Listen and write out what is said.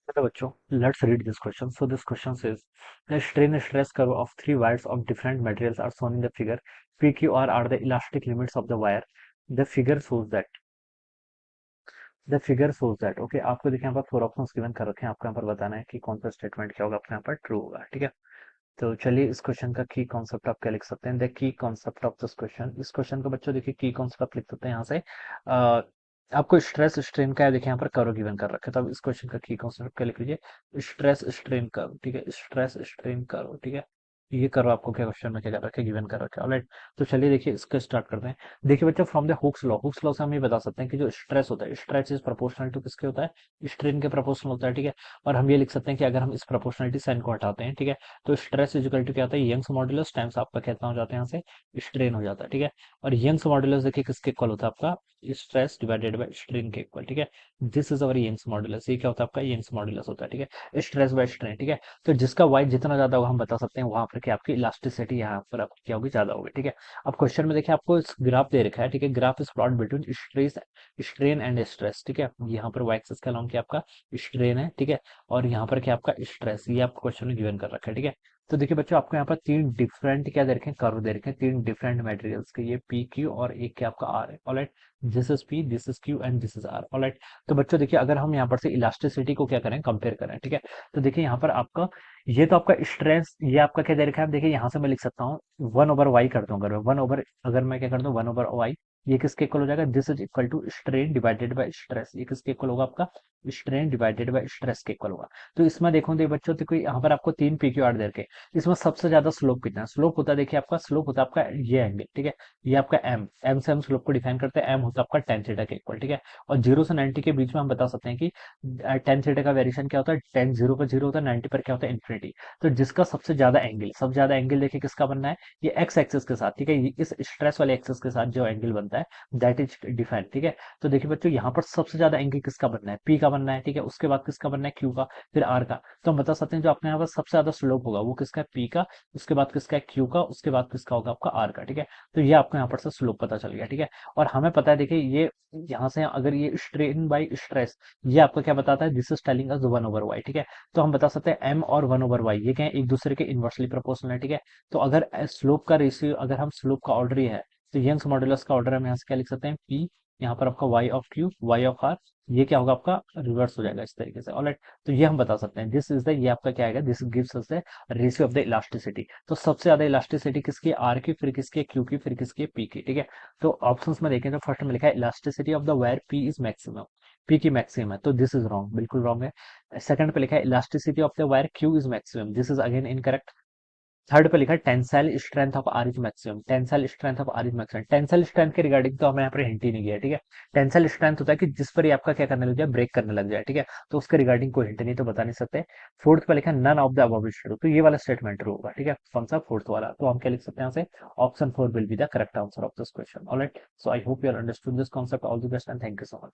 Hello बच्चों, let's read this question. So this question says the strain stress curve of three wires of different materials are shown in the figure. P, Q, R are the elastic limits of the wire. The figure shows that. Okay, आपको देखिए यहाँ पर four options given कर रखे हैं. आपको यहाँ पर बताना है कि कौन सा स्टेटमेंट क्या होगा, आपको यहाँ पर ट्रू होगा. ठीक है. तो चलिए इस क्वेश्चन का की कॉन्सेप्ट आप क्या लिख सकते हैं. The key concept of this question. इस क्वेश्चन को बच्चों देखिए की कॉन्सेप्ट आप लिख सकते हैं यहाँ से. आपको स्ट्रेस स्ट्रेन का देखिए यहाँ पर कर्व गिवन कर रखे हैं. तो अब इस क्वेश्चन का की कॉन्सेप्ट क्या लिख लीजिए. Stress strain curve. ठीक है. Stress strain curve. ठीक है. ये कर्व आपको क्या क्वेश्चन में क्या कर रखे गिवन कर रखे हैं. ऑलराइट. तो चलिए देखिए इसका स्टार्ट करते हैं. देखिए बच्चों, फ्रॉम द हुक्स लॉ से हम ये बता सकते हैं कि जो स्ट्रेस होता है, स्ट्रेस इज प्रोपोर्शनल टू किसके होता है, स्ट्रेन के प्रोपोर्शनल होता है. ठीक है. और हम ये लिख सकते हैं कि अगर हम इस प्रोपोर्शनलिटी साइन को हटाते हैं, ठीक है, तो स्ट्रेस इक्वल टू क्या होता है, यंग्स मॉडुलस टाइम्स आपका कितना हो जाता है यहाँ से स्ट्रेन हो जाता है. ठीक है. और यंग्स मॉडुलस देखिए किसके इक्वल होता है, आपका स्ट्रेस डिवाइडेड बाय स्ट्रेन के इक्वल. ठीक है. This is our Young's modulus. ये क्या होता है, आपका यंग्स मॉडुलस होता है. ठीक है. Stress by strain. ठीक है. तो जिसका वाई जितना ज्यादा होगा हम बता सकते हैं वहां पर कि आपकी इलास्टिसिटी यहाँ पर आपकी क्या होगी, ज्यादा होगी. ठीक है. अब क्वेश्चन में देखिए आपको ग्राफ दे रखा है. ठीक है. Graph is plot between stress strain and stress. ठीक है. यहाँ पर वाई एक्सिस का लॉन्ग क्या आपका स्ट्रेन है. ठीक है. और यहाँ पर क्या आपका स्ट्रेस, ये आपको क्वेश्चन में गिवन कर रखा है. ठीक है. तो देखिए बच्चों, आपको यहाँ पर तीन डिफरेंट क्या दे रखे हैं, कर्व दे रखे हैं, तीन डिफरेंट मटेरियल्स के. ये पी क्यू और एक क्या आपका आर है. Alright. This is P, this is Q and this is R. Alright. तो बच्चों देखिए, अगर हम यहाँ पर से इलास्टिसिटी को क्या करें, कंपेयर करें. ठीक है. तो देखिए यहाँ पर आपका ये तो आपका स्ट्रेस, ये आपका क्या दे रखा है. देखिए यहाँ से मैं लिख सकता हूँ वन ओवर वाई कर दूं. अगर मैं क्या कर दूं, वन ओवर वाई. ये किसके इक्वल हो जाएगा, this is equal to strain divided by stress. ये किसके इक्वल होगा, आपका स्ट्रेन डिवाइडेड बाय स्ट्रेस के इक्वल होगा. तो इसमें देखो दे बच्चों, देखो यहाँ पर आपको तीन पी क्यू आर दे रखे. इसमें सबसे ज्यादा स्लोप कितना है, स्लोप होता है देखिए आपका, स्लोप होता है आपका ये एंगल. ठीक है. ये आपका एम एम से हम स्लोप को डिफाइन करते हैं. एम होता है आपका टेन थीटा के इक्वल. ठीक है. और 0 से 90 के बीच में हम बता सकते हैं कि टेन थीटा का वेरिएशन क्या होता है, टेन जीरो पर जीरो होता है, 90 पर क्या होता है, इन्फिनिटी. तो जिसका सबसे ज्यादा एंगल देखिए किसका बनना है, ये एक्स एक्सिस के साथ. ठीक है. इस स्ट्रेस वाले एक्सिस के साथ जो एंगल बनता है दैट इज डिफाइंड. ठीक है. तो देखिए बच्चों, यहाँ पर सबसे ज्यादा एंगल किसका बनना है, पी का बनना है. ठीक है. उसके बाद किसका बनना है, क्यू का, फिर आर का. तो हम बता सकते हैं जो अपने यहाँ पर सबसे ज्यादा स्लोप होगा वो किसका है, पी का. उसके बाद किसका है, क्यू का. उसके बाद किसका होगा, आपका आर का. ठीक है. तो ये आपको यहाँ पर से स्लोप पता चल गया. ठीक है. और हमें पता है देखिए, ये यहाँ से अगर ये स्ट्रेन बाई स्ट्रेस, ये आपका क्या बताता है, this is telling us one over Y. ठीक है. तो हम बता सकते हैं एम और वन ओवर वाई ये क्या है, एक दूसरे के इनवर्सली प्रोपोर्शनल है. ठीक है. तो अगर स्लोप का रेशियो, अगर हम स्लोप का ऑर्डर ये है, तो यंग्स मॉडुलस का ऑर्डर हम यहाँ से क्या लिख सकते हैं, पी. यहाँ पर आपका Y of Q, Y of R, ये क्या होगा, आपका रिवर्स हो जाएगा इस तरीके से. ऑलराइट. तो ये हम बता सकते हैं दिस इज द, ये आपका क्या आएगा, this gives us the ratio of the elasticity. तो सबसे ज्यादा इलास्टिसिटी किसकी, आर की, फिर किसकी, क्यू की, फिर किसकी, पी की. ठीक है. तो ऑप्शंस में देखें तो फर्स्ट में लिखा है elasticity of the wire P is maximum. P की मैक्सिमम है, तो दिस इज रॉन्ग, बिल्कुल रॉन्ग है. सेकंड पे लिखा है elasticity of the wire Q is maximum. This is again incorrect. Third पे लिखा है tensile strength of R is maximum. Tensile strength of R is maximum. Tensile strength के regarding तो हमें यहाँ पर हिंट ही नहीं गया. ठीक है. टेंसाइल स्ट्रेंथ होता है कि जिस पर ये आपका क्या करने लग जाए, ब्रेक करने लग जाए. ठीक है. तो उसके रिगार्डिंग कोई हिंट नहीं, तो बता नहीं सकते. फोर्थ पे लिखा है none of the above is true. तो ये वाला स्टेटमेंट ट्रू होगा. ठीक है. कौन सा, फोर्थ वाला. तो हम क्या लिख सकते हैं यहाँ से, option 4 will be the correct answer of this question. Alright. So I hope you are understood this concept. All the best and thank you so much.